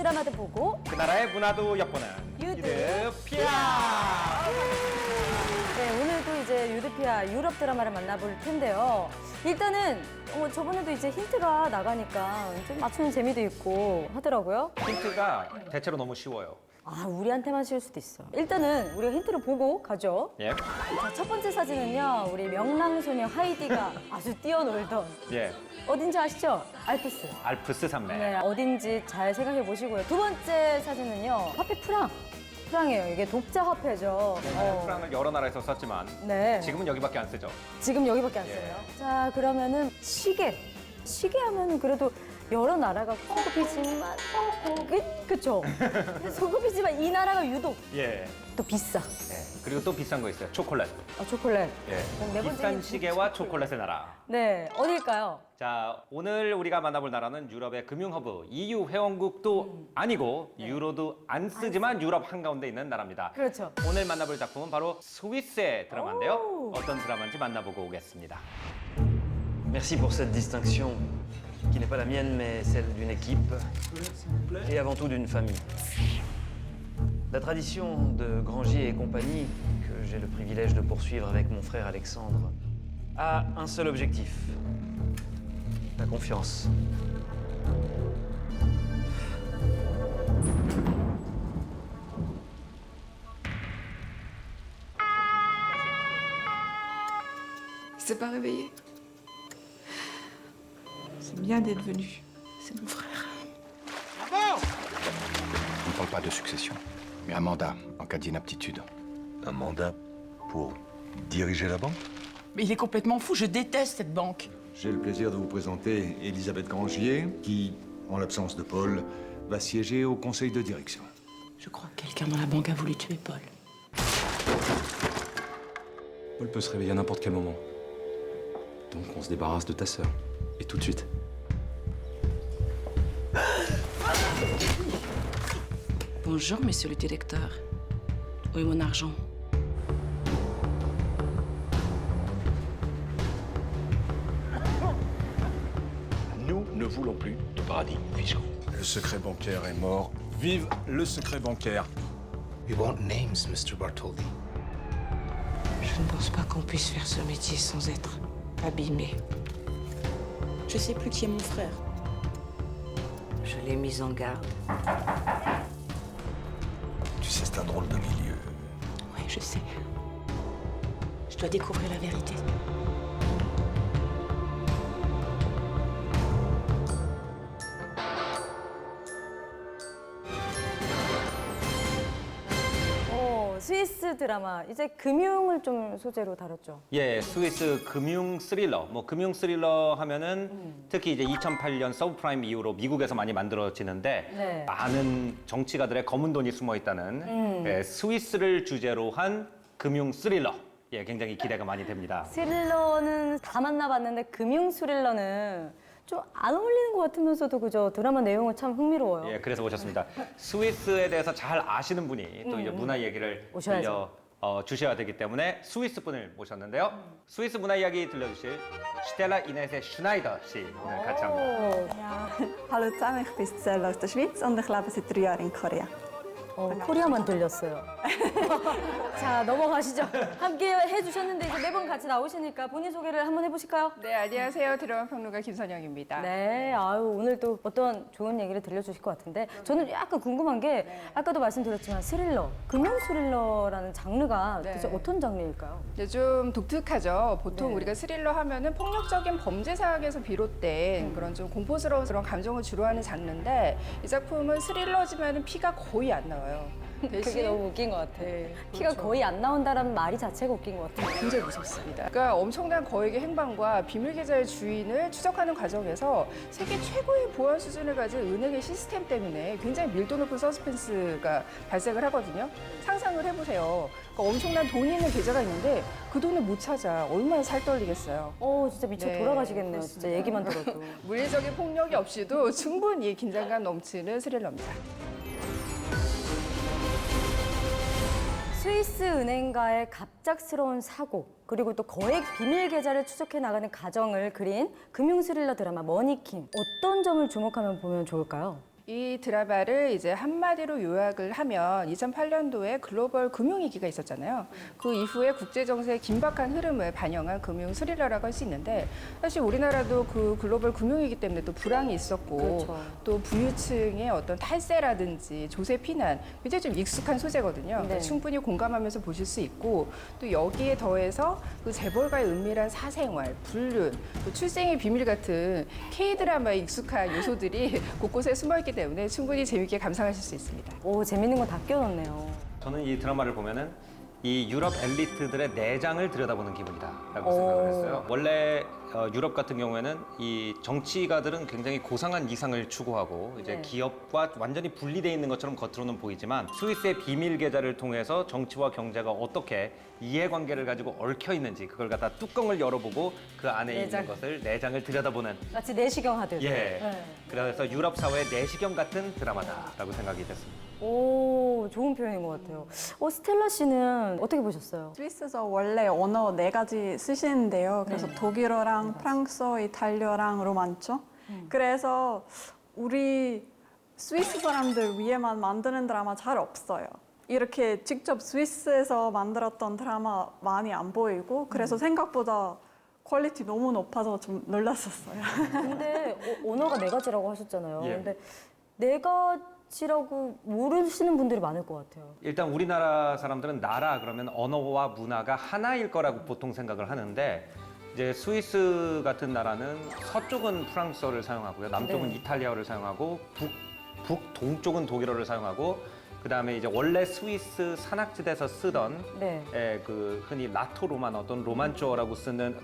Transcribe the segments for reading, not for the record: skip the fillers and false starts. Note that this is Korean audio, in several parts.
드라마도 보고 그 나라의 문화도 엿보는 유드피아. 네, 오늘도 이제 유드피아 유럽 드라마를 만나볼 텐데요. 일단은 저번에도 이제 힌트가 나가니까 좀 맞추는 재미도 있고 하더라고요. 힌트가 대체로 너무 쉬워요. 아, 우리한테만 쉬울 수도 있어. 일단은 우리가 힌트를 보고 가죠. 예. 자, 첫 번째 사진은요, 우리 명랑소녀 하이디가 아주 뛰어놀던 예. 어딘지 아시죠? 알프스. 알프스 산맥. 네, 어딘지 잘 생각해 보시고요. 두 번째 사진은요, 화폐 프랑. 프랑이에요. 이게 독자 화폐죠. 프랑을 여러 나라에서 썼지만 네. 지금은 여기밖에 안 쓰죠. 지금 여기밖에 안 예. 써요. 자, 그러면은 시계. 시계 하면 그래도 여러 나라가 소급이지만, 그쵸? 소급이지만 이 나라가 유독 예. 또 비싸. 예. 그리고 또 비싼 거 있어요. 초콜릿. 초콜릿. 예. 그럼 네 번째는 비싼 시계와 초콜릿의 나라. 네, 어딜까요? 자, 오늘 우리가 만나볼 나라는 유럽의 금융허브, EU 회원국도 아니고 유로도 안 쓰지만 유럽 한가운데 있는 나라입니다. 그렇죠. 오늘 만나볼 작품은 바로 스위스의 드라마인데요. 오. 어떤 드라마인지 만나보고 오겠습니다. Merci pour cette distinction, qui n'est pas la mienne, mais celle d'une équipe et avant tout d'une famille. La tradition de Grangier et compagnie, que j'ai le privilège de poursuivre avec mon frère Alexandre, a un seul objectif, la confiance. Il s'est pas réveillé. C'est bien d'être venu. C'est mon frère. On ne parle pas de succession, mais un mandat en cas d'inaptitude. Un mandat pour diriger la banque? Mais il est complètement fou, je déteste cette banque. J'ai le plaisir de vous présenter Elisabeth Grangier, qui, en l'absence de Paul, va siéger au conseil de direction. Je crois que quelqu'un dans la banque a voulu tuer Paul. Paul peut se réveiller à n'importe quel moment. Donc on se débarrasse de ta sœur. Et tout de suite. Bonjour, monsieur le directeur. Où est mon argent? Nous ne voulons plus de paradis fiscaux. Le secret bancaire est mort. Vive le secret bancaire. We want names, Mr. Bartholdi. Je ne pense pas qu'on puisse faire ce métier sans être abîmé. Je sais plus qui est mon frère. Je l'ai mis en garde. Tu sais, c'est un drôle de milieu. Oui, je sais. Je dois découvrir la vérité. 스위스 드라마. 이제 금융을 좀 소재로 다뤘죠. 예, 스위스 금융 스릴러. 뭐 금융 스릴러 하면은 특히 이제 2008년 서브프라임 이후로 미국에서 많이 만들어지는데 네. 많은 정치가들의 검은 돈이 숨어 있다는 예, 스위스를 주제로 한 금융 스릴러. 예, 굉장히 기대가 많이 됩니다. 스릴러는 다 만나봤는데 금융 스릴러는 좀 안 어울리는 것 같으면서도 그죠? 드라마 내용은 참 흥미로워요. 예, 그래서 모셨습니다. 스위스에 대해서 잘 아시는 분이 또 이제 문화 얘기를 오셔야죠. 주셔야 되기 때문에 스위스 분을 모셨는데요. 스위스 문화 이야기 들려주실 스텔라 이네세 슈나이더 씨 오늘 같이 합니다. Ja, hallo zusammen, ich bin Stella aus der Schweiz und ich lebe seit 3 Jahren in Korea. 코리아만 들렸어요. 자, 넘어가시죠. 함께 해주셨는데 이제 매번 같이 나오시니까 본인 소개를 한번 해보실까요? 네, 안녕하세요. 드라마 평론가 김선영입니다. 네, 아유, 오늘 또 어떤 좋은 얘기를 들려주실 것 같은데 저는 약간 궁금한 게 아까도 말씀드렸지만 스릴러, 금융 스릴러라는 장르가 네. 도대체 어떤 장르일까요? 네, 좀 독특하죠. 보통 네. 우리가 스릴러 하면은 폭력적인 범죄 사항에서 비롯된 그런 좀 공포스러운 그런 감정을 주로 하는 장르인데 이 작품은 스릴러지만은 피가 거의 안 나와요. 그게 너무 웃긴 것 같아. 네, 피가 그렇죠. 거의 안 나온다라는 말이 자체가 웃긴 것 같아요. 굉장히 무섭습니다. 그러니까 엄청난 거액의 행방과 비밀 계좌의 주인을 추적하는 과정에서 세계 최고의 보안 수준을 가진 은행의 시스템 때문에 굉장히 밀도 높은 서스펜스가 발생을 하거든요. 상상을 해보세요. 그러니까 엄청난 돈이 있는 계좌가 있는데 그 돈을 못 찾아. 얼마나 살 떨리겠어요. 진짜 미쳐 네, 돌아가시겠네요. 진짜 얘기만 들어도. 물리적인 폭력이 없이도 충분히 긴장감 넘치는 스릴러입니다. 스위스 은행가의 갑작스러운 사고, 그리고 또 거액 비밀 계좌를 추적해 나가는 과정을 그린 금융 스릴러 드라마 머니킹. 어떤 점을 주목하면 보면 좋을까요? 이 드라마를 이제 한마디로 요약을 하면 2008년도에 글로벌 금융위기가 있었잖아요. 그 이후에 국제정세의 긴박한 흐름을 반영한 금융 스릴러라고 할 수 있는데 사실 우리나라도 그 글로벌 금융위기 때문에 또 불황이 있었고 그렇죠. 또 부유층의 어떤 탈세라든지 조세 피난 굉장히 좀 익숙한 소재거든요. 그러니까 네. 충분히 공감하면서 보실 수 있고 또 여기에 더해서 그 재벌과의 은밀한 사생활, 불륜, 또 출생의 비밀 같은 K-드라마에 익숙한 요소들이 곳곳에 숨어있기 때문에 충분히 재밌게 감상하실 수 있습니다. 오, 재밌는 거 다 껴놓네요. 저는 이 드라마를 보면은 이 유럽 엘리트들의 내장을 들여다보는 기분이다라고 생각을 했어요. 원래 유럽 같은 경우에는 이 정치가들은 굉장히 고상한 이상을 추구하고 이제 네. 기업과 완전히 분리되어 있는 것처럼 겉으로는 보이지만 스위스의 비밀 계좌를 통해서 정치와 경제가 어떻게 이해관계를 가지고 얽혀 있는지 그걸 갖다 뚜껑을 열어보고 그 안에 내장. 있는 것을 내장을 들여다보는 마치 내시경 하듯. 예. 네. 그래서 유럽 사회의 내시경 같은 드라마다라고 생각이 됐습니다. 오, 좋은 표현인 것 같아요. 스텔라 씨는 어떻게 보셨어요? 스위스에서 원래 언어 4가지 쓰시는데요. 그래서 네. 독일어랑 프랑스어, 이탈리아랑 로만초. 그래서 우리 스위스 사람들 위에만 만드는 드라마 잘 없어요. 이렇게 직접 스위스에서 만들었던 드라마 많이 안 보이고 그래서 생각보다 퀄리티 너무 높아서 좀 놀랐었어요. 근데 언어가 4가지라고 하셨잖아요. 예. 근데 4가지라고 모르시는 분들이 많을 것 같아요. 일단 우리나라 사람들은 나라 그러면 언어와 문화가 하나일 거라고 보통 생각을 하는데 이제 스위스 같은 나라는 서쪽은 프랑스어를 사용하고요. 남쪽은 네. 이탈리아어를 사용하고 북동쪽은 독일어를 사용하고 그다음에 이제 원래 스위스 산악지대에서 쓰던 네. 그 흔히 라토 로만 어떤 로만초어라고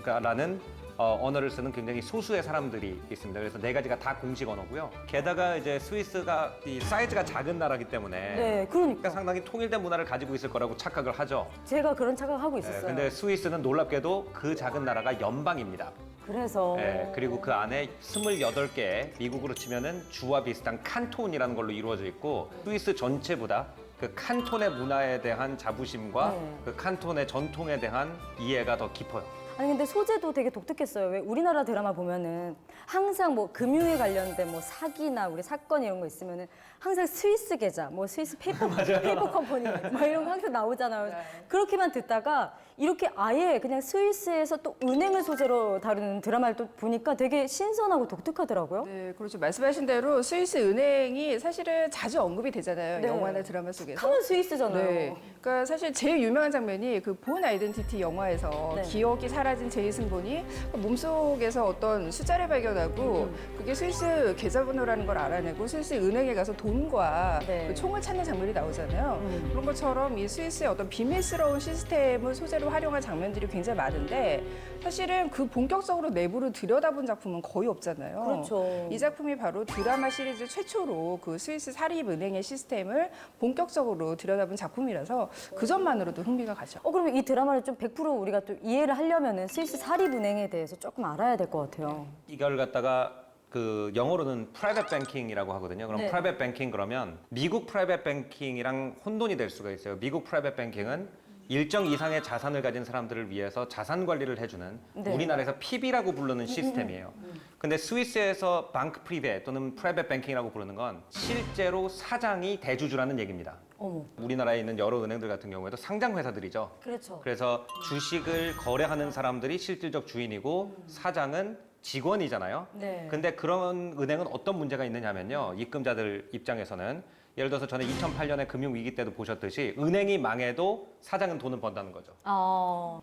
라는 언어를 쓰는 굉장히 소수의 사람들이 있습니다. 그래서 4가지가 다 공식 언어고요. 게다가 이제 스위스가 이 사이즈가 작은 나라기 때문에 네, 그러니까. 상당히 통일된 문화를 가지고 있을 거라고 착각을 하죠. 제가 그런 착각하고 있었어요. 근데 스위스는 놀랍게도 그 작은 나라가 연방입니다. 그래서 그리고 그 안에 28개, 미국으로 치면은 주와 비슷한 칸톤이라는 걸로 이루어져 있고 스위스 전체보다 그 칸톤의 문화에 대한 자부심과 네. 그 칸톤의 전통에 대한 이해가 더 깊어요. 아니 근데 소재도 되게 독특했어요. 왜 우리나라 드라마 보면은 항상 뭐 금융에 관련된 뭐 사기나 우리 사건 이런 거 있으면은 항상 스위스 계좌, 뭐 스위스 페이퍼 컴퍼니 막 이런 거 항상 나오잖아요. 그렇게만 듣다가 이렇게 아예 그냥 스위스에서 또 은행을 소재로 다루는 드라마를 또 보니까 되게 신선하고 독특하더라고요. 네, 그렇죠. 말씀하신 대로 스위스 은행이 사실은 자주 언급이 되잖아요. 네. 영화나 드라마 속에서. 하면 스위스잖아요. 네. 그러니까 사실 제일 유명한 장면이 그 본 아이덴티티 영화에서 네. 기억이 사라진 제이슨 본이 몸속에서 어떤 숫자를 발견하고 그게 스위스 계좌번호라는 걸 알아내고 스위스 은행에 가서 돈과 네. 그 총을 찾는 장면이 나오잖아요. 그런 것처럼 이 스위스의 어떤 비밀스러운 시스템을 소재로 활용한 장면들이 굉장히 많은데 사실은 그 본격적으로 내부를 들여다본 작품은 거의 없잖아요. 그렇죠. 이 작품이 바로 드라마 시리즈 최초로 그 스위스 사립은행의 시스템을 본격적으로 들여다본 작품이라서 그 점만으로도 흥미가 가죠. 그러면 이 드라마를 좀 100% 우리가 또 이해를 하려면은 스위스 사립은행에 대해서 조금 알아야 될 것 같아요. 이걸 갖다가 그 영어로는 프라이빗 뱅킹이라고 하거든요. 그럼 네. 프라이빗 뱅킹 그러면 미국 프라이빗 뱅킹이랑 혼돈이 될 수가 있어요. 미국 프라이빗 뱅킹은 일정 이상의 자산을 가진 사람들을 위해서 자산 관리를 해주는 네. 우리나라에서 PB라고 부르는 시스템이에요. 근데 스위스에서 방크 프리베 또는 프라이빗 뱅킹이라고 부르는 건 실제로 사장이 대주주라는 얘기입니다. 어머. 우리나라에 있는 여러 은행들 같은 경우에도 상장 회사들이죠. 그렇죠. 그래서 주식을 거래하는 사람들이 실질적 주인이고 사장은 직원이잖아요. 네. 근데 그런 은행은 어떤 문제가 있느냐면요. 입금자들 입장에서는 예를 들어서 전에 2008년에 금융위기 때도 보셨듯이 은행이 망해도 사장은 돈을 번다는 거죠.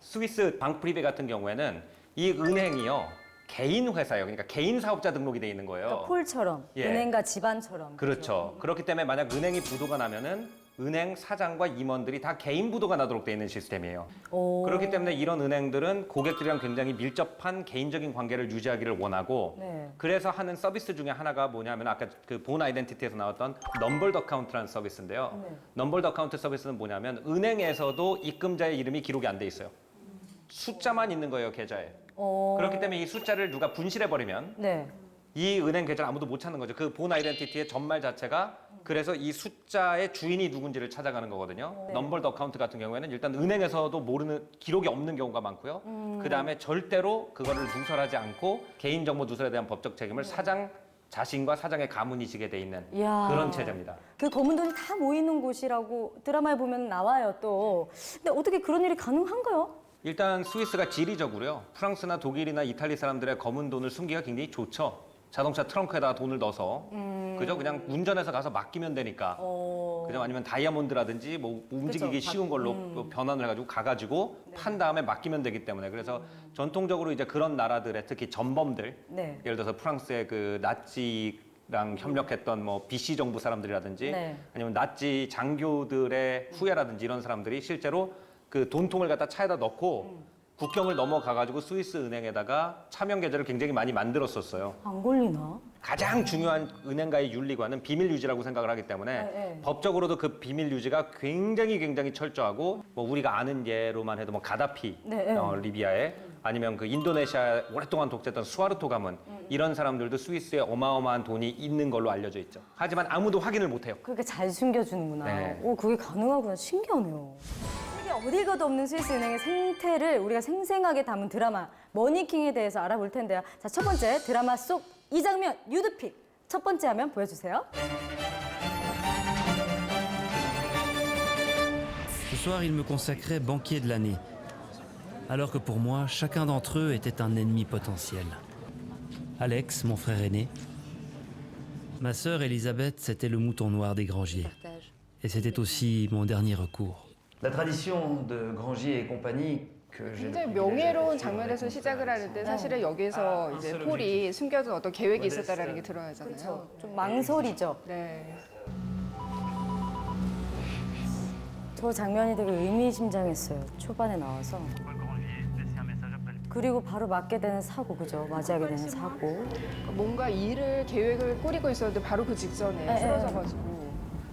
스위스 방프리베 같은 경우에는 이 은행이요. 개인 회사예요. 그러니까 개인 사업자 등록이 돼 있는 거예요. 그러니까 폴처럼 예. 은행과 집안처럼. 그렇죠. 그렇기 때문에 만약 은행이 부도가 나면은 은행 사장과 임원들이 다 개인 부도가 나도록 돼 있는 시스템이에요. 오. 그렇기 때문에 이런 은행들은 고객들이랑 굉장히 밀접한 개인적인 관계를 유지하기를 원하고 네. 그래서 하는 서비스 중에 하나가 뭐냐면 아까 그 본 아이덴티티에서 나왔던 넘버드 어카운트라는 서비스인데요. 네. 넘버드 어카운트 서비스는 뭐냐면 은행에서도 입금자의 이름이 기록이 안 돼 있어요. 숫자만 있는 거예요, 계좌에. 그렇기 때문에 이 숫자를 누가 분실해버리면 네. 이 은행 계좌를 아무도 못 찾는 거죠. 그 본 아이덴티티의 전말 자체가 그래서 이 숫자의 주인이 누군지를 찾아가는 거거든요. 넘버드 어카운트 같은 경우에는 일단 은행에서도 모르는 기록이 없는 경우가 많고요. 그다음에 절대로 그거를 누설하지 않고 개인정보 누설에 대한 법적 책임을 사장 자신과 사장의 가문이 지게 돼 있는 이야. 그런 체제입니다. 그 검은 돈이 다 모이는 곳이라고 드라마에 보면 나와요 또. 근데 어떻게 그런 일이 가능한가요? 일단 스위스가 지리적으로요. 프랑스나 독일이나 이탈리 사람들의 검은 돈을 숨기기가 굉장히 좋죠. 자동차 트렁크에다가 돈을 넣어서 그죠? 그냥 운전해서 가서 맡기면 되니까. 그죠? 아니면 다이아몬드라든지 뭐 움직이기 그쵸. 쉬운 걸로 변환을 해가지고 가가지고 판 다음에 맡기면 되기 때문에 그래서 전통적으로 이제 그런 나라들의 특히 전범들 네. 예를 들어서 프랑스의 그 나치랑 협력했던 뭐 BC 정부 사람들이라든지 네. 아니면 나치 장교들의 후예라든지 이런 사람들이 실제로 그 돈통을 갖다 차에다 넣고 국경을 넘어가가지고 스위스 은행에다가 차명 계좌를 굉장히 많이 만들었었어요. 안 걸리나? 가장 중요한 은행가의 윤리관은 비밀 유지라고 생각을 하기 때문에 네. 법적으로도 그 비밀 유지가 굉장히 철저하고 뭐 우리가 아는 예로만 해도 뭐 가다피 네. 리비아에 아니면 그 인도네시아 오랫동안 독재했던 수하르토 가문 이런 사람들도 스위스에 어마어마한 돈이 있는 걸로 알려져 있죠. 하지만 아무도 확인을 못해요. 그렇게 잘 숨겨주는구나. 네. 오, 그게 가능하구나. 신기하네요. 세계 어딜 가도 없는 스위스 은행의 생태를 우리가 생생하게 담은 드라마 머니킹에 대해서 알아볼 텐데요. 자, 첫 번째 드라마 속 이 장면 유드픽. 첫 번째 화면 보여주세요. Ce soir, ils me consacraient banquier de l'année, alors que pour moi, chacun d'entre eux était un ennemi potentiel. Alex, mon frère aîné. Ma sœur Elisabeth, c'était le mouton noir des Grangier. Et c'était aussi mon dernier recours. La tradition de Grangier et compagnie que j'ai 굉장히 le privilège 명예로운 de 장면에서 시작을 하는데 사실은 여기에서 이제 폴이 숨겨둔 어떤 계획이 있었다라는 게 드러나잖아요. 좀 망설이죠. 네. 저 장면이 되게 의미심장했어요. 초반에 나와서. 그리고 바로 맞게 되는 사고, 그죠? 맞이하게 되는 사고. 뭔가 일을 계획을 꾸리고 있었는데 바로 그 직전에 네. 쓰러져가지고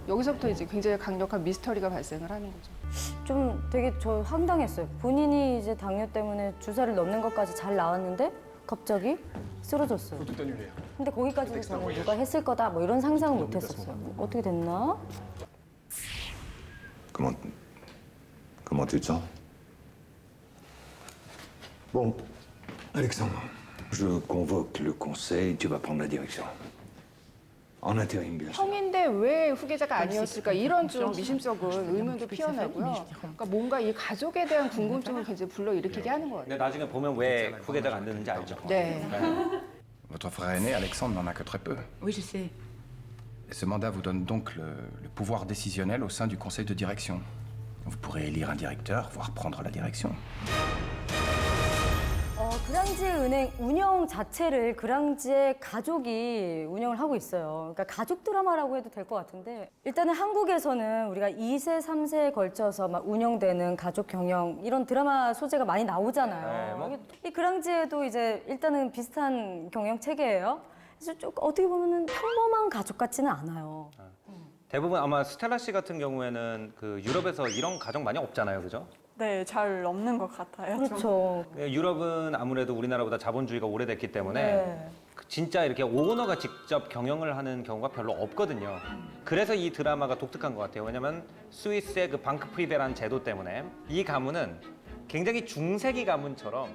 여기서부터 이제 굉장히 강력한 미스터리가 발생을 하는 거죠. 좀 되게 저 황당했어요. 본인이 이제 당뇨 때문에 주사를 넣는 것까지 잘 나왔는데 갑자기 쓰러졌어요. 근데 거기까지도 저는 누가 했을 거다 뭐 이런 상상은 못 했었어요. 어떻게 됐나? Comment tu te sens? Bon, Alexandre, je convoque le conseil, tu vas prendre la direction. En intérim, bien sûr. 형인데 왜 후계자가 아니었을까 이런 좀 미심쩍은 의문도 피어나고요. 그러니까 뭔가 이 가족에 대한 궁금증을 굉장히 불러일으키게 하는 것 같아요. 근데 나중에 보면 왜 후계자가 안 되는지 알죠. 네. Votre frère aîné, Alexandre, n'en a que très peu. Oui, je sais. Et ce mandat vous donne donc le pouvoir décisionnel au sein du conseil de direction. Vous pourrez élire un directeur, voire prendre la direction. 그랑지에 은행 운영 자체를 그랑지의 가족이 운영을 하고 있어요. 그러니까 가족 드라마라고 해도 될 것 같은데 일단은 한국에서는 우리가 2세, 3세에 걸쳐서 막 운영되는 가족 경영 이런 드라마 소재가 많이 나오잖아요. 네, 이 그랑지에도 이제 일단은 비슷한 경영 체계예요. 그래서 좀 어떻게 보면은 평범한 가족 같지는 않아요. 대부분 아마 스텔라 씨 같은 경우에는 그 유럽에서 이런 가정 많이 없잖아요, 그죠? 네, 잘 없는 것 같아요. 좀. 그렇죠. 유럽은 아무래도 우리나라보다 자본주의가 오래됐기 때문에 진짜 이렇게 오너가 직접 경영을 하는 경우가 별로 없거든요. 그래서 이 드라마가 독특한 것 같아요. 왜냐면 스위스의 그 방크 프리베라는 제도 때문에 이 가문은 굉장히 중세기 가문처럼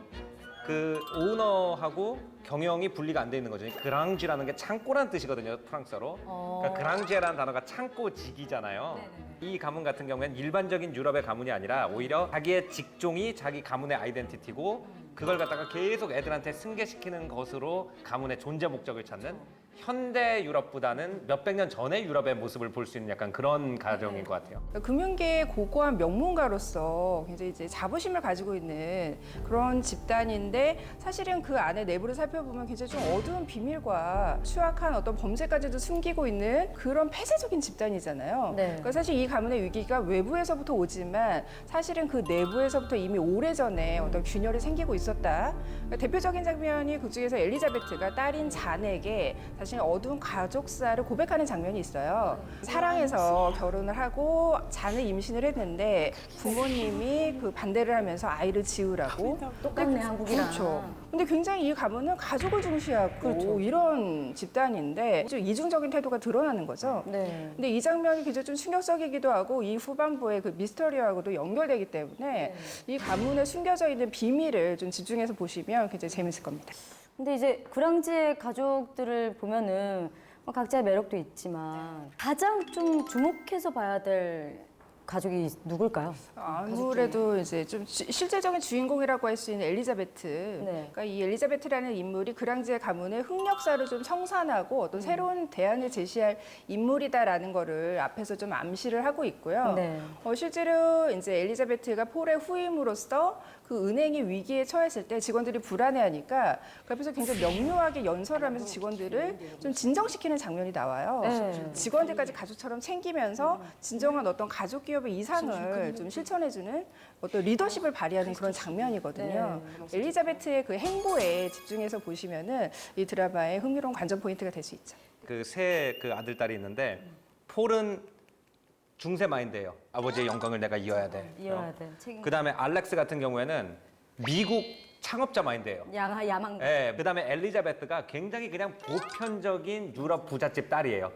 그 오너하고 경영이 분리가 안 돼 있는 거죠. 그랑쥐라는 게 창고라는 뜻이거든요, 프랑스어로. 그러니까 그랑쥐라는 단어가 창고직이잖아요. 이 가문 같은 경우에는 일반적인 유럽의 가문이 아니라 오히려 자기의 직종이 자기 가문의 아이덴티티고 그걸 갖다가 계속 애들한테 승계시키는 것으로 가문의 존재 목적을 찾는 현대 유럽보다는 몇백 년 전의 유럽의 모습을 볼 수 있는 약간 그런 가정인 것 같아요. 금융계의 고고한 명문가로서 굉장히 이제 자부심을 가지고 있는 그런 집단인데 사실은 그 안에 내부를 살펴보면 굉장히 좀 어두운 비밀과 추악한 어떤 범죄까지도 숨기고 있는 그런 폐쇄적인 집단이잖아요. 네. 그러니까 사실 이 가문의 위기가 외부에서부터 오지만 사실은 그 내부에서부터 이미 오래전에 어떤 균열이 생기고 있었다. 그러니까 대표적인 장면이 그중에서 엘리자베트가 딸인 잔에게 사실 어두운 가족사를 고백하는 장면이 있어요. 사랑해서 결혼을 하고 잔을 임신을 했는데 부모님이 그 반대를 하면서 아이를 지으라고. 똑같네, 한국이랑. 그렇죠. 근데 굉장히 이 가문은 가족을 중시하고 그렇죠. 이런 집단인데 좀 이중적인 태도가 드러나는 거죠. 네. 근데 이 장면이 굉장히 좀 충격적이기도 하고 이 후반부의 그 미스터리하고도 연결되기 때문에 이 가문에 숨겨져 있는 비밀을 좀 집중해서 보시면 굉장히 재밌을 겁니다. 근데 이제 그랑지의 가족들을 보면은 뭐 각자의 매력도 있지만 가장 좀 주목해서 봐야 될 가족이 누굴까요? 아무래도 이제 좀 실제적인 주인공이라고 할 수 있는 엘리자베트. 그러니까 이 엘리자베트라는 인물이 그랑지의 가문의 흑역사를 좀 청산하고 어떤 새로운 대안을 제시할 인물이다라는 거를 앞에서 좀 암시를 하고 있고요. 실제로 이제 엘리자베트가 폴의 후임으로서 그 은행이 위기에 처했을 때 직원들이 불안해하니까 그 앞에서 굉장히 명료하게 연설을 하면서 직원들을 좀 진정시키는 장면이 나와요. 직원들까지 가족처럼 챙기면서 진정한 어떤 가족 기업의 이상을 좀 실천해주는 어떤 리더십을 발휘하는 그런 장면이거든요. 엘리자베트의 그 행보에 집중해서 보시면은 이 드라마의 흥미로운 관전 포인트가 될 수 있죠. 그 세 그 아들 딸이 있는데 폴은 중세 마인드예요. 아버지의 영광을 내가 이어야 돼. 이어야 돼. 그다음에 알렉스 같은 경우에는 미국 창업자 마인드예요. 야망. 네, 그다음에 엘리자베트가 굉장히 그냥 보편적인 유럽 부잣집 딸이에요.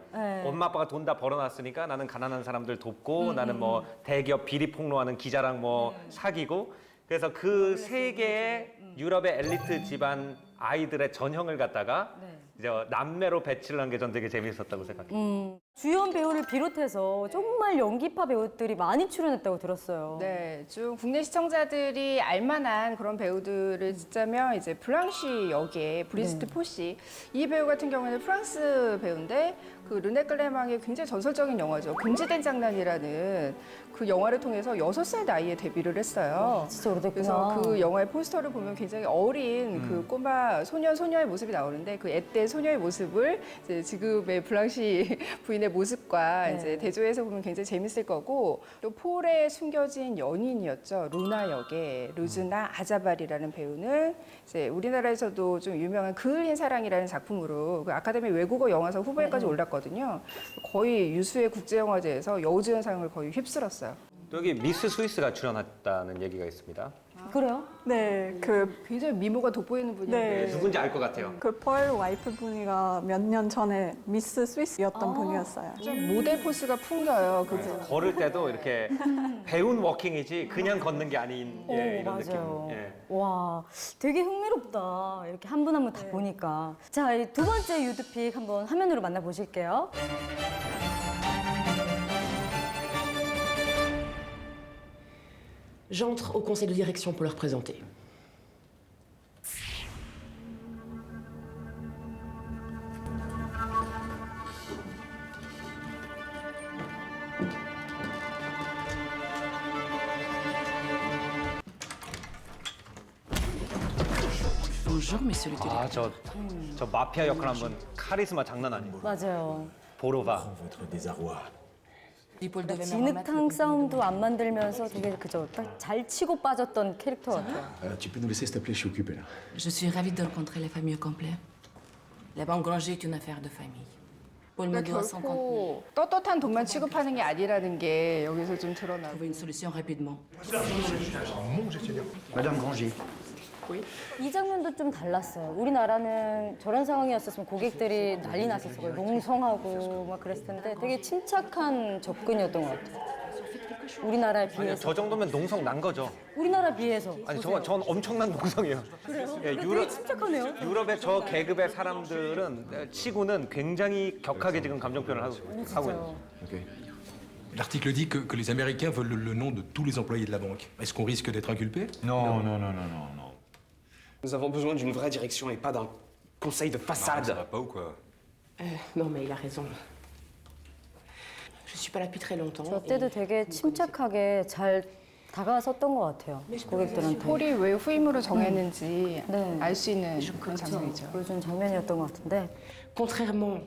엄마 아빠가 돈 다 벌어놨으니까 나는 가난한 사람들 돕고 나는 뭐 대기업 비리 폭로하는 기자랑 뭐 사귀고 그래서 그 세 개의 유럽의 엘리트 집안 아이들의 전형을 갖다가 이제 남매로 배치를 한 게 전 되게 재미있었다고 생각해요. 주연 배우를 비롯해서 정말 연기파 배우들이 많이 출연했다고 들었어요. 네, 좀 국내 시청자들이 알만한 그런 배우들을 찍자면 이제 블랑쉬 역의 브리지트 포시 이 배우 같은 경우에는 프랑스 배우인데 그 르네 클레망의 굉장히 전설적인 영화죠. 금지된 장난이라는 그 영화를 통해서 6살 나이에 데뷔를 했어요. 진짜 오래됐구나. 그래서 그 영화의 포스터를 보면 굉장히 어린 그 꼬마 소녀의 모습이 나오는데 그 앳된 소녀의 모습을 이제 지금의 블랑쉬 부인의 모습과 이제 대조해서 보면 굉장히 재밌을 거고 또 폴에 숨겨진 연인이었죠. 루나 역의 루즈나 아자발이라는 배우는 이제 우리나라에서도 좀 유명한 그을린 사랑이라는 작품으로 그 아카데미 외국어 영화상 후보에까지 올랐거든요. 거의 유수의 국제영화제에서 여우주연상을 거의 휩쓸었어요. 또 여기 미스 스위스가 출연했다는 얘기가 있습니다. 그래요? 네, 굉장히 미모가 돋보이는 분인데 누군지 알 것 같아요. 그 펄 와이프 분이가 몇 년 전에 미스 스위스였던 분이었어요. 좀 모델 포스가 풍겨요. 그죠? 걸을 때도 이렇게 배운 워킹이지 그냥 걷는 게 아닌 이런 느낌. 와, 되게 흥미롭다. 이렇게 한 분 한 분 다 보니까. 자, 이 두 번째 유드픽 한번 화면으로 만나보실게요. J'entre au conseil de direction pour leur présenter. Bonjour, monsieur le directeur. 저 마피아 역할 한번 카리스마 장난 아니에요. 맞아요. 보로바. 진흙탕 싸움도 안 만들면서 되게 그저 딱 잘 치고 빠졌던 캐릭터 같아요. Tu peux nous laisser, s'il te plaît, je suis occupé là. Je suis ravie de rencontrer la famille au complet. La banque Granger est une affaire de famille. Paul me doit 50 000. 결코 떳떳한 돈만 취급하는 게 아니라는 게 여기서 좀 드러나고. Trouver une solution rapidement. Madame Grangier. 이 장면도 좀 달랐어요. 우리나라는 저런 상황이었었으면 고객들이 난리 났었을 거예요. 농성하고 막 그랬을 텐데 되게 침착한 접근이었던 것 같아요. 우리나라에 아니요, 비해서. 저 정도면 농성 난 거죠. 우리나라 비해서. 아니, 전 엄청난 농성이에요. 그래요? 예, 되게 침착하네요. 유럽의 저 계급의 사람들은 치고는 굉장히 격하게 지금 감정 표현을 하고 있어요. Ok. L'article dit que les Américains veulent le nom de tous les employés de la banque. Est-ce qu'on risque d'être inculpé? Non. Nous avons besoin d'une vraie direction et pas d'un conseil de façade. Ça va pas ou quoi? Non, mais il a raison. Je suis pas là depuis très longtemps. 저 때도 되게 침착하게 잘 다가섰던 것 같아요. 고객들한테. 폴이 왜 후임으로 정했는지 알 수 있는 그런 장면이죠. 보여준 장면이었던 것 같은데. Contrairement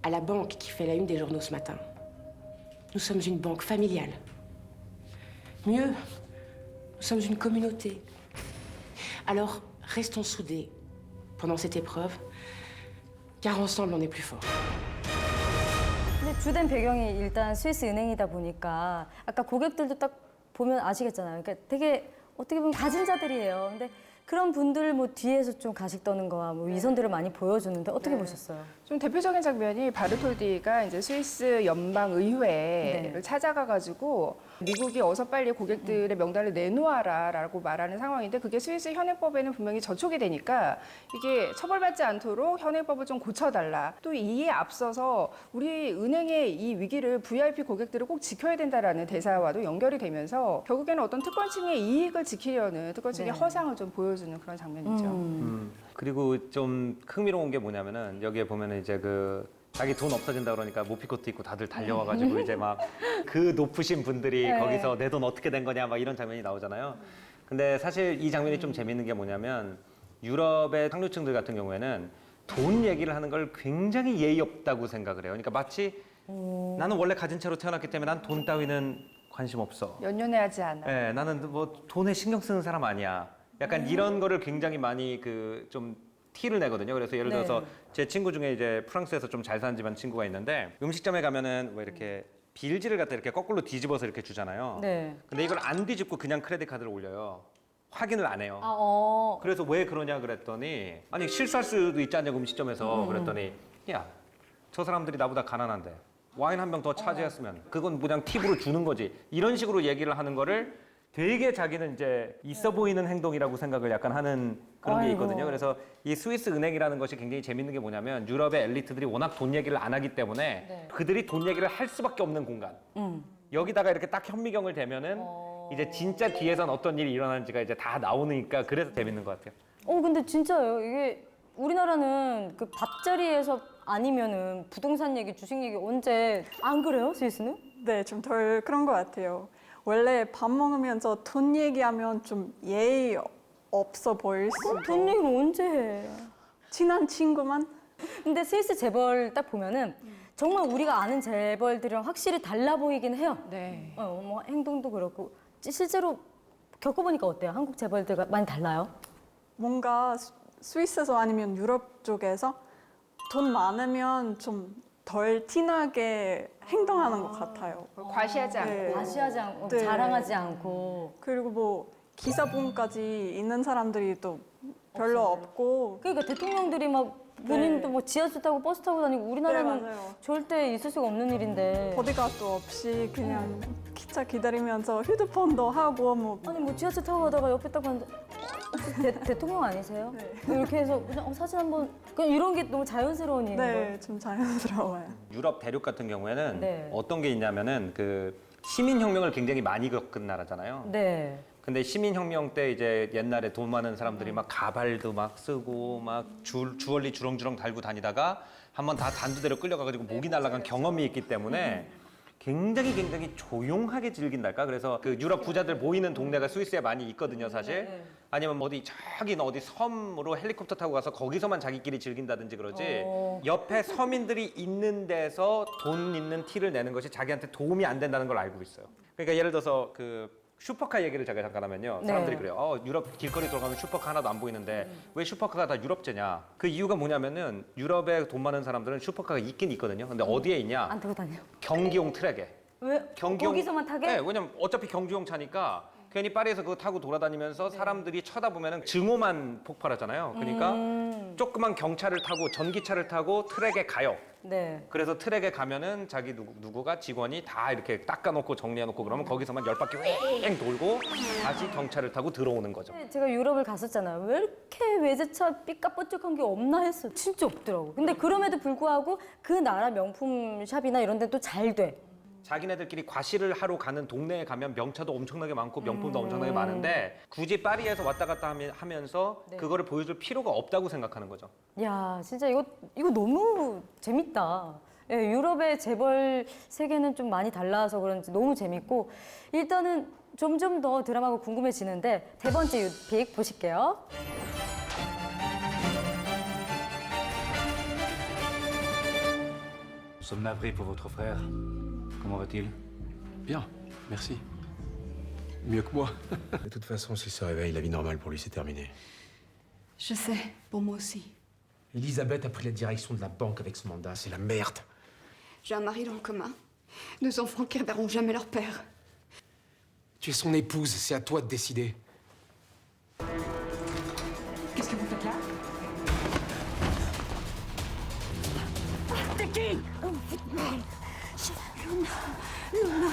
à la banque qui fait la une des journaux ce matin, nous sommes une banque familiale. Mieux, nous sommes une communauté. Alors, restons soudés pendant cette épreuve, car ensemble on est plus fort. 근데 주된 배경이 일단 스위스 은행이다 보니까 아까 고객들도 딱 보면 아시겠잖아요. 그러니까 되게 어떻게 보면 가진 자들이에요. 근데 그런 분들 뭐 뒤에서 좀 가식 떠는 거와 뭐 위선들을 많이 보여주는데 어떻게 보셨어요? 좀 대표적인 장면이 바르톨디가 이제 스위스 연방의회를 네. 찾아가가지고 미국이 어서 빨리 고객들의 명단을 내놓아라라고 말하는 상황인데 그게 스위스 현행법에는 분명히 저촉이 되니까 이게 처벌받지 않도록 현행법을 좀 고쳐달라. 또 이에 앞서서 우리 은행의 이 위기를 VIP 고객들을 꼭 지켜야 된다라는 대사와도 연결이 되면서 결국에는 어떤 특권층의 이익을 지키려는 특권층의 네. 허상을 좀 보여주는 그런 장면이죠. 그리고 좀 흥미로운 게 뭐냐면은 여기에 보면은 이제 자기 돈 없어진다 그러니까 모피코트 입고 다들 달려와가지고 이제 막 그 높으신 분들이 네. 거기서 내 돈 어떻게 된 거냐 막 이런 장면이 나오잖아요. 근데 사실 이 장면이 좀 재밌는 게 뭐냐면 유럽의 상류층들 같은 경우에는 돈 얘기를 하는 걸 굉장히 예의 없다고 생각을 해요. 그러니까 마치 나는 원래 가진 채로 태어났기 때문에 난 돈 따위는 관심 없어. 연연해하지 않아. 네, 나는 뭐 돈에 신경 쓰는 사람 아니야. 약간 이런 거를 굉장히 많이 좀 티를 내거든요. 그래서 예를 들어서 네. 제 친구 중에 이제 프랑스에서 좀 잘 사는 집안 친구가 있는데 음식점에 가면은 뭐 이렇게 빌지를 갖다 이렇게 거꾸로 뒤집어서 이렇게 주잖아요. 네. 근데 이걸 안 뒤집고 그냥 크레딧 카드를 올려요. 확인을 안 해요. 아, 그래서 왜 그러냐 그랬더니 아니 실수할 수도 있지 않냐고 음식점에서 그랬더니 야, 저 사람들이 나보다 가난한데 와인 한 병 더 차지했으면 그건 그냥 팁으로 주는 거지. 이런 식으로 얘기를 하는 거를 되게 자기는 이제 있어 보이는 행동이라고 생각을 약간 하는 그런 게 아이고. 있거든요. 그래서 이 스위스 은행이라는 것이 굉장히 재밌는 게 뭐냐면 유럽의 엘리트들이 워낙 돈 얘기를 안 하기 때문에 네. 그들이 돈 얘기를 할 수밖에 없는 공간. 여기다가 이렇게 딱 현미경을 대면은 이제 진짜 뒤에선 어떤 일이 일어나는지가 이제 다 나오니까 그래서 재밌는 것 같아요. 근데 진짜요. 이게 우리나라는 그 밥자리에서 아니면은 부동산 얘기, 주식 얘기 언제 안 그래요, 스위스는? 네, 좀 덜 그런 것 같아요. 원래 밥 먹으면서 돈 얘기하면 좀 예의 없어 보일 수도. 돈 얘기를 언제 해? 친한 친구만? 근데 스위스 재벌 딱 보면은 정말 우리가 아는 재벌들이랑 확실히 달라 보이긴 해요. 네. 뭐 행동도 그렇고 실제로 겪어보니까 어때요? 한국 재벌들과 많이 달라요? 뭔가 스위스에서 아니면 유럽 쪽에서 돈 많으면 좀 덜 티나게 행동하는 것 같아요. 과시하지 않고. 네. 과시하지 않고 네. 자랑하지 않고. 그리고 뭐 기사분까지 있는 사람들이 또 별로 없고. 그러니까 대통령들이 막 본인도 뭐 지하철 타고 버스 타고 다니고 우리나라는 네, 맞아요. 절대 있을 수가 없는 일인데. 보디가드도 없이 그냥 기차 기다리면서 휴대폰도 하고 뭐. 아니 뭐 지하철 타고 가다가 옆에 딱 봤는데 혹시 대통령 아니세요? 이렇게 해서 그냥 사진 한번 그냥 이런 게 너무 자연스러운 일인 거예요. 네, 좀 자연스러워요. 유럽 대륙 같은 경우에는 네. 어떤 게 있냐면은 시민혁명을 굉장히 많이 겪은 나라잖아요. 네. 근데 시민혁명 때 이제 옛날에 돈 많은 사람들이 막 가발도 막 쓰고 막 주얼리 주렁주렁 달고 다니다가 한번 다 단두대로 끌려가가지고 목이 날아간 경험이 있기 때문에 굉장히 조용하게 즐긴달까? 그래서 그 유럽 부자들 모이는 동네가 스위스에 많이 있거든요, 사실. 아니면 어디 섬으로 헬리콥터 타고 가서 거기서만 자기끼리 즐긴다든지 그러지. 옆에 서민들이 있는 데서 돈 있는 티를 내는 것이 자기한테 도움이 안 된다는 걸 알고 있어요. 그러니까 예를 들어서 슈퍼카 얘기를 제가 잠깐 하면요. 사람들이 네. 그래요. 유럽 길거리 돌아가면 슈퍼카 하나도 안 보이는데 왜 슈퍼카가 다 유럽제냐? 그 이유가 뭐냐면은 유럽에 돈 많은 사람들은 슈퍼카가 있긴 있거든요. 근데 어디에 있냐? 안 타고 다녀. 경기용 트랙에. 왜? 거기서만 타게? 네, 왜냐면 어차피 경주용 차니까 괜히 파리에서 그거 타고 돌아다니면서 사람들이 쳐다보면은 증오만 폭발하잖아요. 그러니까 조그만 경차를 타고 전기차를 타고 트랙에 가요. 네. 그래서 트랙에 가면은 자기 누구가 직원이 다 이렇게 닦아놓고 정리해놓고 그러면 거기서만 10바퀴 왱 돌고 다시 경차를 타고 들어오는 거죠. 제가 유럽을 갔었잖아요. 왜 이렇게 외제차 삐까뻔쩍한 게 없나 했어요. 진짜 없더라고. 근데 그럼에도 불구하고 그 나라 명품 샵이나 이런 데도 잘 돼. 자기네들끼리 과시를 하러 가는 동네에 가면 명차도 엄청나게 많고 명품도 엄청나게 많은데 굳이 파리에서 왔다 갔다 하면서 그거를 보여줄 필요가 없다고 생각하는 거죠. 야, 진짜 이거 너무 재밌다. 예, 유럽의 재벌 세계는 좀 많이 달라서 그런지 너무 재밌고 일단은 점점 더 드라마가 궁금해지는데 세 번째 유픽 보실게요. Nous sommes navrés pour votre frère. Comment va-t-il? Bien, merci. Mieux que moi. De toute façon, s'il se réveille, la vie normale pour lui, c'est terminé. Je sais, pour moi aussi. Elisabeth a pris la direction de la banque avec ce mandat, c'est la merde. J'ai un mari dans le coma. 2 enfants qui ne reverront jamais leur père. Tu es son épouse, c'est à toi de décider. Qu'est-ce que vous faites là? Vicky! Oh, Luna.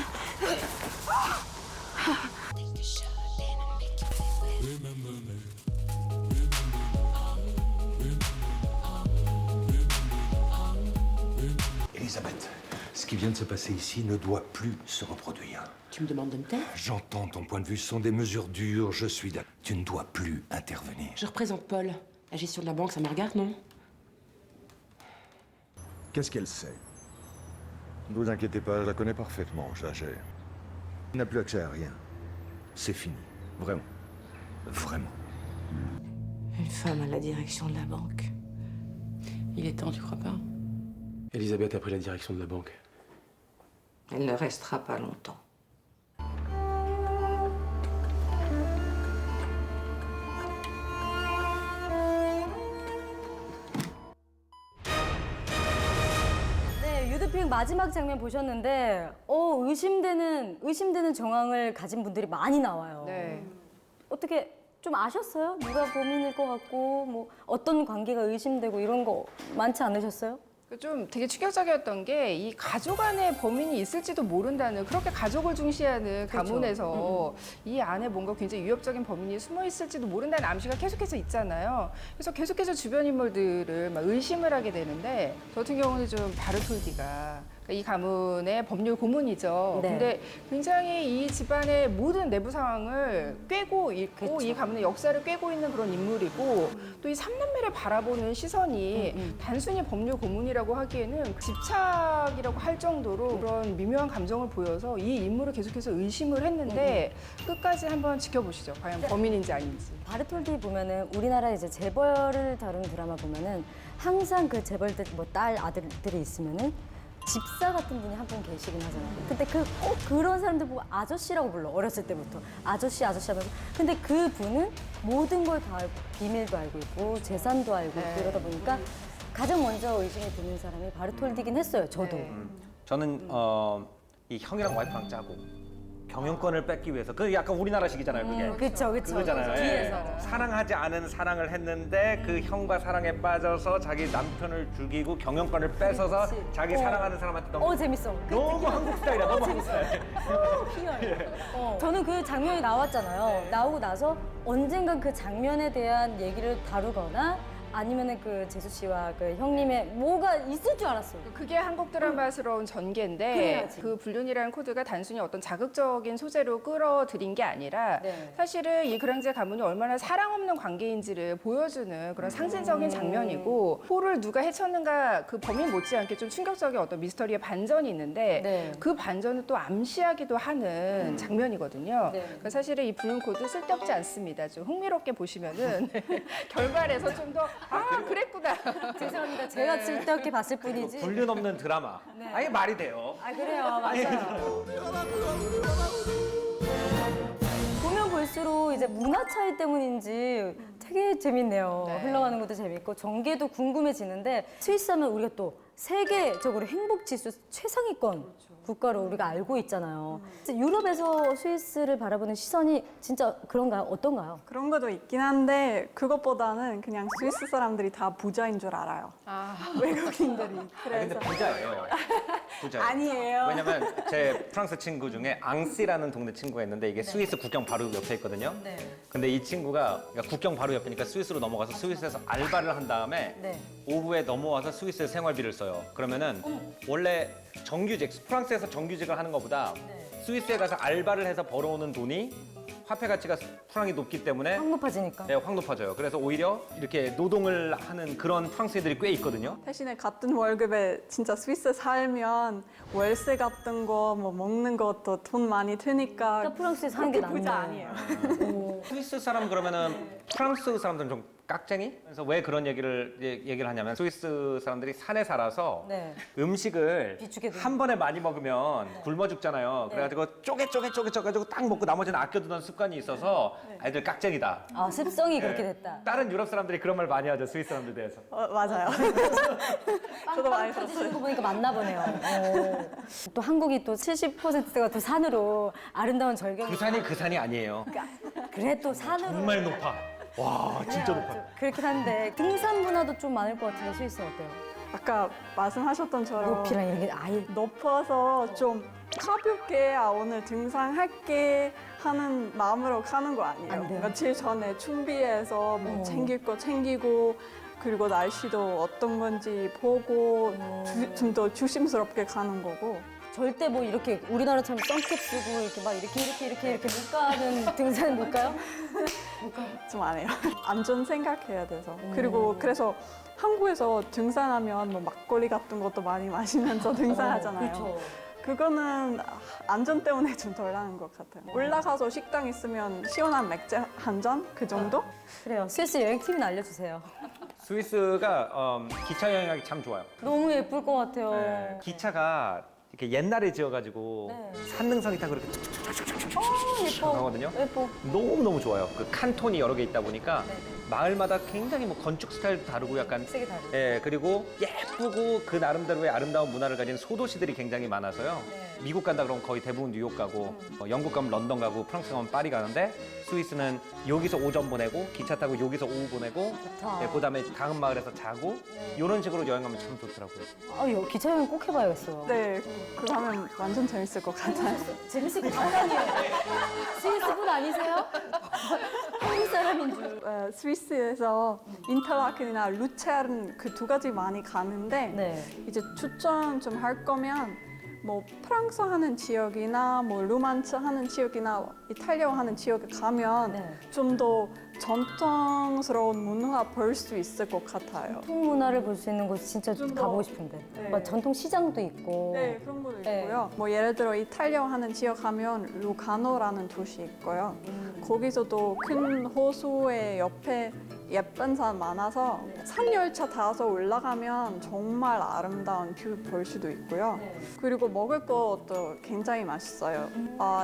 Elisabeth, ce qui vient de se passer ici ne doit plus se reproduire. Tu me demandes de me taire? J'entends ton point de vue, ce sont des mesures dures, je suis d'accord. Tu ne dois plus intervenir. Je représente Paul. La gestion de la banque, ça me regarde, non? Qu'est-ce qu'elle sait? Ne vous inquiétez pas, je la connais parfaitement, je la gère. Elle n'a plus accès à rien. C'est fini. Vraiment. Vraiment. Une femme à la direction de la banque. Il est temps, tu crois pas? Elisabeth a pris la direction de la banque. Elle ne restera pas longtemps. 네, 유드핑 마지막 장면 보셨는데 의심되는 정황을 가진 분들이 많이 나와요. 네. 어떻게 좀 아셨어요? 누가 범인일 것 같고 뭐 어떤 관계가 의심되고 이런 거 많지 않으셨어요? 좀 되게 충격적이었던 게 이 가족 안에 범인이 있을지도 모른다는 그렇게 가족을 중시하는 그렇죠. 가문에서 이 안에 뭔가 굉장히 위협적인 범인이 숨어 있을지도 모른다는 암시가 계속해서 있잖아요. 그래서 계속해서 주변 인물들을 막 의심을 하게 되는데 저 같은 경우는 좀 바르톨디가 이 가문의 법률 고문이죠. 네. 근데 굉장히 이 집안의 모든 내부 상황을 꿰고 있고 그렇죠. 이 가문의 역사를 꿰고 있는 그런 인물이고 또 이 삼남매를 바라보는 시선이 단순히 법률 고문이라고 하기에는 집착이라고 할 정도로 그런 미묘한 감정을 보여서 이 인물을 계속해서 의심을 했는데 끝까지 한번 지켜보시죠. 과연 범인인지 아닌지. 바르톨디 보면은 우리나라 이제 재벌을 다룬 드라마 보면은 항상 그 재벌들 뭐 딸 아들들이 있으면은 집사 같은 분이 한 분 계시긴 하잖아요. 근데 꼭 그런 사람들 보고 아저씨라고 불러. 어렸을 때부터 아저씨 하면서. 근데 그 분은 모든 걸 다 알고 비밀도 알고 있고 재산도 알고 있고 이러다 보니까 가장 먼저 의심이 드는 사람이 바르톨디긴 했어요. 저도. 저는 이 형이랑 와이프랑 짜고 경영권을 뺏기 위해서 그 약간 우리나라식이잖아요. 그게. 그쵸. 그거잖아요. 뒤에서. 사랑하지 않은 사랑을 했는데 그 형과 사랑에 빠져서 자기 남편을 죽이고 경영권을 뺏어서 자기 사랑하는 사람한테 너무 재밌어. 너무 한국 스타일이야. 너무 한국 스타일. 희열. 저는 그 장면이 나왔잖아요. 나오고 나서 언젠간 그 장면에 대한 얘기를 다루거나 아니면은 그 재수 씨와 그 형님의 뭐가 있을 줄 알았어요. 그게 한국 드라마스러운 전개인데 그래야지. 그 불륜이라는 코드가 단순히 어떤 자극적인 소재로 끌어들인 게 아니라 사실은 이 그랑제 가문이 얼마나 사랑 없는 관계인지를 보여주는 그런 상징적인 장면이고 포를 누가 해쳤는가 그 범인 못지않게 좀 충격적인 어떤 미스터리의 반전이 있는데 그 반전을 또 암시하기도 하는 장면이거든요. 그러니까 사실은 이 불륜 코드 쓸데없지 않습니다. 좀 흥미롭게 보시면은 결말에서 좀 더 그랬구나. 죄송합니다. 제가 쓸데없게 봤을 뿐이지. 불륜 없는 드라마. 아니 말이 돼요. 그래요. 맞아요. 보면 볼수록 이제 문화 차이 때문인지 되게 재밌네요. 흘러가는 것도 재밌고 전개도 궁금해지는데 스위스 하면 우리가 또 세계적으로 행복 지수 최상위권 국가로 우리가 알고 있잖아요. 유럽에서 스위스를 바라보는 시선이 진짜 그런가요? 어떤가요? 그런 것도 있긴 한데 그것보다는 그냥 스위스 사람들이 다 부자인 줄 알아요. 외국인들이. 근데 부자예요. 부자예요. 아니에요. 왜냐면 제 프랑스 친구 중에 앙시라는 동네 친구가 있는데 이게 스위스 국경 바로 옆에 있거든요. 근데 이 친구가 그러니까 국경 바로 옆이니까 스위스로 넘어가서 스위스에서 알바를 한 다음에 오후에 넘어와서 스위스 생활비를 써요. 그러면은 원래 정규직, 프랑스에서 정규직을 하는 것보다 스위스에 가서 알바를 해서 벌어오는 돈이 화폐 가치가 프랑이 높기 때문에 확 높아지니까. 네, 확 높아져요. 그래서 오히려 이렇게 노동을 하는 그런 프랑스인들이 꽤 있거든요. 대신에 같은 월급에 진짜 스위스 살면 월세 같은 거, 뭐 먹는 것도 돈 많이 드니까 프랑스에 사는 게 그렇게 부자 낫네. 아니에요. 스위스 사람 그러면은 프랑스 사람들은 좀 깍쟁이? 그래서 왜 그런 얘기를 하냐면 스위스 사람들이 산에 살아서 음식을 한 번에 많이 먹으면 굶어 죽잖아요. 그래가지고 쪼개가지고 딱 먹고 나머지는 아껴두던 습관이 있어서 애들 깍쟁이다. 습성이 그렇게 됐다. 다른 유럽 사람들이 그런 말 많이 하죠. 스위스 사람들 대해서. 맞아요. 저도 많이 터지시는 거 보니까 맞나 보네요. 또 한국이 또 70%가 또 산으로 아름다운 절경이. 그 산이 아니에요. 그래 또 산으로. 정말 높아. 와 진짜 높아. 그렇긴 한데 등산 문화도 좀 많을 것 같은데 스위스는 어때요? 아까 말씀하셨던처럼 높이랑 이런 게 아예 높아서 좀 가볍게 오늘 등산할게 하는 마음으로 가는 거 아니에요. 안 돼요. 며칠 전에 준비해서 뭐 챙길 거 챙기고 그리고 날씨도 어떤 건지 보고 좀 더 조심스럽게 가는 거고. 절대 뭐 이렇게 우리나라처럼 선캡 쓰고 이렇게 막 이렇게 못 가는 등산 못 가요? 좀 안 해요. 안전 생각해야 돼서. 그리고 그래서 한국에서 등산하면 뭐 막걸리 같은 것도 많이 마시면서 등산하잖아요. 그렇죠. 그거는 안전 때문에 좀 덜 나는 것 같아요. 올라가서 식당 있으면 시원한 맥주 한 잔? 그 정도? 그래요. 스위스 여행 팁은 알려주세요. 스위스가 기차 여행하기 참 좋아요. 너무 예쁠 것 같아요. 네, 기차가 이렇게 옛날에 지어가지고 산능선이 타고 이렇게 예뻐. 하거든요. 예뻐. 너무너무 좋아요. 그 칸톤이 여러 개 있다 보니까 마을마다 굉장히 뭐 건축 스타일도 다르고 약간 색이 다르죠. 예, 그리고 예쁘고 그 나름대로의 아름다운 문화를 가진 소도시들이 굉장히 많아서요. 미국 간다 그러면 거의 대부분 뉴욕 가고 영국 가면 런던 가고 프랑스 가면 파리 가는데 스위스는 여기서 오전 보내고 기차 타고 여기서 오후 보내고 좋다. 예, 그다음에 다음 마을에서 자고 이런 식으로 여행하면 참 좋더라고요. 아, 이거 기차 여행 꼭 해봐야겠어요. 네, 그거 하면 완전 재밌을 것 같아요. 재밌을 것 같다니요. 스위스 분 아니세요? 한국 사람인 줄. 스위스에서 인터라켄이나 루체른 그 두 가지 많이 가는데 이제 추천 좀 할 거면 뭐 프랑스 하는 지역이나 뭐 루만츠 하는 지역이나 이탈리아 하는 지역에 가면 좀 더 전통스러운 문화 볼 수 있을 것 같아요. 전통 문화를 볼 수 있는 곳 진짜 가보고 싶은데. 막 전통 시장도 있고. 네, 그런 것도 있고요. 뭐 예를 들어 이탈리아 하는 지역 가면 루가노라는 도시 있고요. 거기서도 큰 호수의 옆에 예쁜 산 많아서 산열차 타서 올라가면 정말 아름다운 뷰 볼 수도 있고요. 그리고 먹을 것도 굉장히 맛있어요.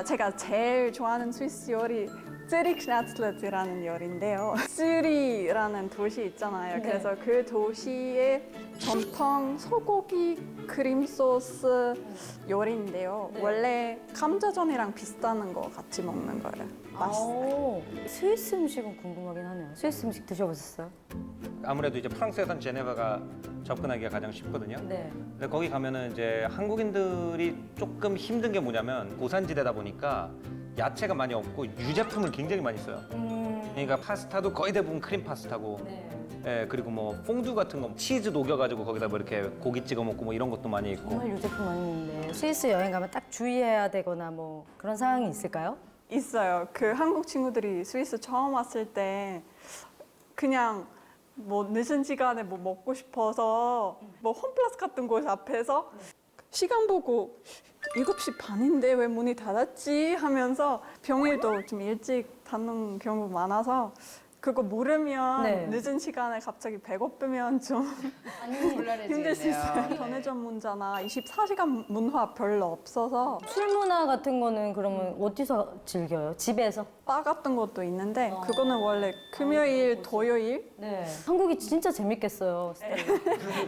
제가 제일 좋아하는 스위스 요리 쯔리크슈나틀렛이라는 요리인데요. 쯔리라는 도시 있잖아요. 그래서 그 도시의 전통 소고기 크림 소스 요리인데요. 원래 감자전이랑 비슷한 거 같이 먹는 거예요. 맛있어요. 스위스 음식은 궁금하긴 하네요. 스위스 음식 드셔보셨어요? 아무래도 이제 프랑스에선 제네바가 접근하기가 가장 쉽거든요. 네. 근데 거기 가면은 이제 한국인들이 조금 힘든 게 뭐냐면 고산지대다 보니까 야채가 많이 없고 유제품을 굉장히 많이 써요. 그러니까 파스타도 거의 대부분 크림 파스타고, 예, 그리고 뭐 퐁듀 같은 거 치즈 녹여가지고 거기다 뭐 이렇게 고기 찍어 먹고 뭐 이런 것도 많이 있고. 정말 유제품 많이 있는데 스위스 여행 가면 딱 주의해야 되거나 뭐 그런 상황이 있을까요? 있어요. 그 한국 친구들이 스위스 처음 왔을 때 그냥 뭐 늦은 시간에 뭐 먹고 싶어서 뭐 홈플러스 같은 곳 앞에서 시간 보고 7시 반인데 왜 문이 닫았지 하면서 병일도 좀 일찍 닫는 경우 많아서 그거 모르면 늦은 시간에 갑자기 배고프면 좀 힘들 수 있어요. 전해전 문자나 24시간 문화 별로 없어서 술 문화 같은 거는 그러면 어디서 즐겨요? 집에서? 바 같은 것도 있는데 그거는 원래 금요일, 토요일 네. 한국이 진짜 재밌겠어요.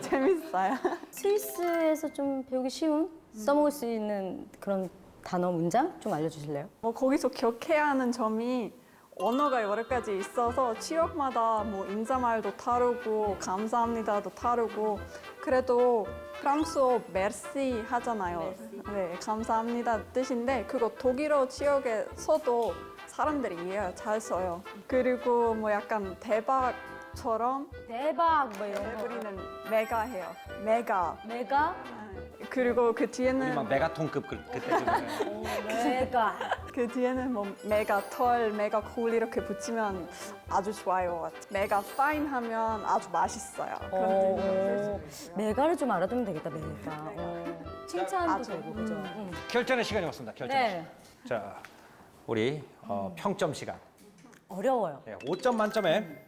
재밌어요. 스위스에서 좀 배우기 쉬운 써먹을 수 있는 그런 단어 문장 좀 알려주실래요? 뭐 거기서 기억해야 하는 점이 언어가 여러 가지 있어서 지역마다 뭐 인사말도 다르고 감사합니다도 다르고 그래도 프랑스어 메르시 하잖아요. 네, 감사합니다 뜻인데 그거 독일어 지역에서도 사람들이 이해 잘 써요. 그리고 뭐 약간 대박처럼 대박 뭐 이런 거. 우리는 메가 해요. 메가. 메가? 그리고 그 뒤에는 우리 막 메가톤급 그때 지금. 메가. 그 뒤에는 뭐 메가 털, 메가 콜 이렇게 붙이면 아주 좋아요. 메가 파인 하면 아주 맛있어요. 그런 뜻이 메가를 좀 알아두면 되겠다. 메가. 칭찬도 되고 그죠? 결전의 시간이 왔습니다. 결전. 네. 자, 우리 평점 시간. 어려워요. 네, 5점 만점에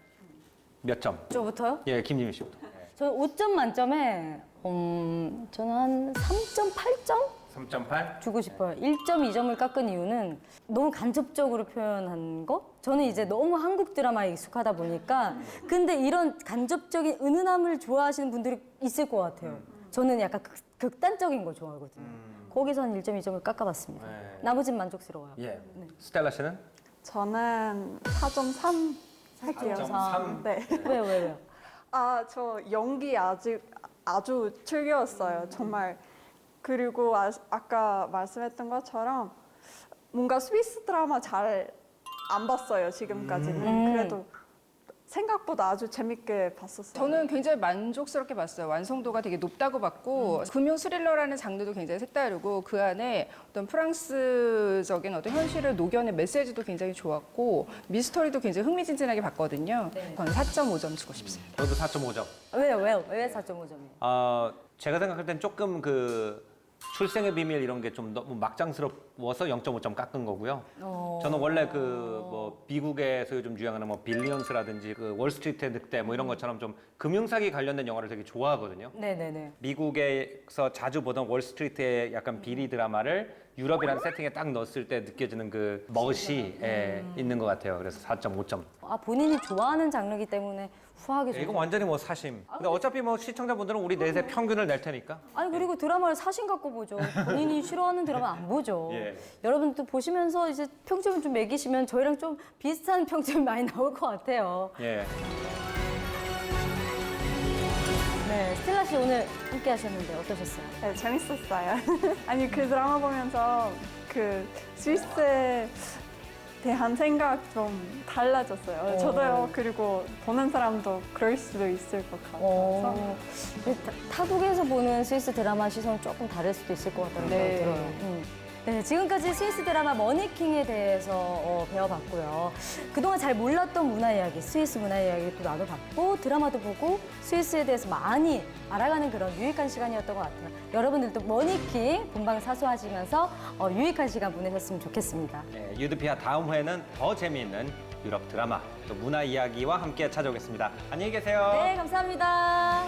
몇 점? 저부터요? 예, 김지민 씨부터. 저는 5점 만점에 저는 한 3.8점? 3.8? 주고 싶어요. 1.2점을 깎은 이유는 너무 간접적으로 표현한 거? 저는 이제 너무 한국 드라마에 익숙하다 보니까 근데 이런 간접적인 은은함을 좋아하시는 분들이 있을 것 같아요. 저는 약간 극단적인 거 좋아하거든요. 거기서 한 1.2점을 깎아봤습니다. 네. 나머지는 만족스러워요. 예. 스텔라 씨는? 저는 4.3 할게요. 4.3? 네. 왜요? 저 연기 아직 아주 즐거웠어요. 정말. 그리고 아까 말씀했던 것처럼 뭔가 스위스 드라마 잘 안 봤어요, 지금까지는. 그래도 생각보다 아주 재밌게 봤었어요. 저는 굉장히 만족스럽게 봤어요. 완성도가 되게 높다고 봤고 금융 스릴러라는 장르도 굉장히 색다르고 그 안에 어떤 프랑스적인 어떤 현실을 녹여낸 메시지도 굉장히 좋았고 미스터리도 굉장히 흥미진진하게 봤거든요. 저는 4.5점 주고 싶습니다. 저도 4.5점. 왜요? 왜 4.5점이에요? 제가 생각할 땐 조금 그 출생의 비밀 이런 게 좀 너무 막장스러워서 0.5점 깎은 거고요. 저는 원래 그 뭐 미국에서 요즘 유행하는 뭐 빌리언스라든지 그 월스트리트의 늑대 뭐 이런 것처럼 좀 금융사기 관련된 영화를 되게 좋아하거든요. 네네네. 미국에서 자주 보던 월스트리트의 약간 비리 드라마를 유럽이라는 세팅에 딱 넣었을 때 느껴지는 그 멋이 있는 것 같아요. 그래서 4.5점. 본인이 좋아하는 장르이기 때문에 후하게 이건 완전히 뭐 사심. 근데 어차피 뭐 시청자분들은 우리 넷의 평균을 낼 테니까. 아니 그리고 드라마를 사심 갖고 보죠. 본인이 싫어하는 드라마 안 보죠. 예. 여러분도 보시면서 이제 평점을 좀 매기시면 저희랑 좀 비슷한 평점이 많이 나올 것 같아요. 예. 네, 스텔라 씨 오늘 함께 하셨는데 어떠셨어요? 네, 재밌었어요. 아니 그 드라마 보면서 그 스위스에 대한 생각 좀 달라졌어요. 저도요. 그리고 보는 사람도 그럴 수도 있을 것 같아서. 타국에서 보는 스위스 드라마 시선은 조금 다를 수도 있을 것 같다는 생각이 들어요. 네, 지금까지 스위스 드라마 머니킹에 대해서 배워봤고요. 그동안 잘 몰랐던 문화 이야기, 스위스 문화 이야기도 나눠봤고 드라마도 보고 스위스에 대해서 많이 알아가는 그런 유익한 시간이었던 것 같아요. 여러분들도 머니킹 본방 사수하시면서 유익한 시간 보내셨으면 좋겠습니다. 네, 유드피아 다음 회는 더 재미있는 유럽 드라마 또 문화 이야기와 함께 찾아오겠습니다. 안녕히 계세요. 네, 감사합니다.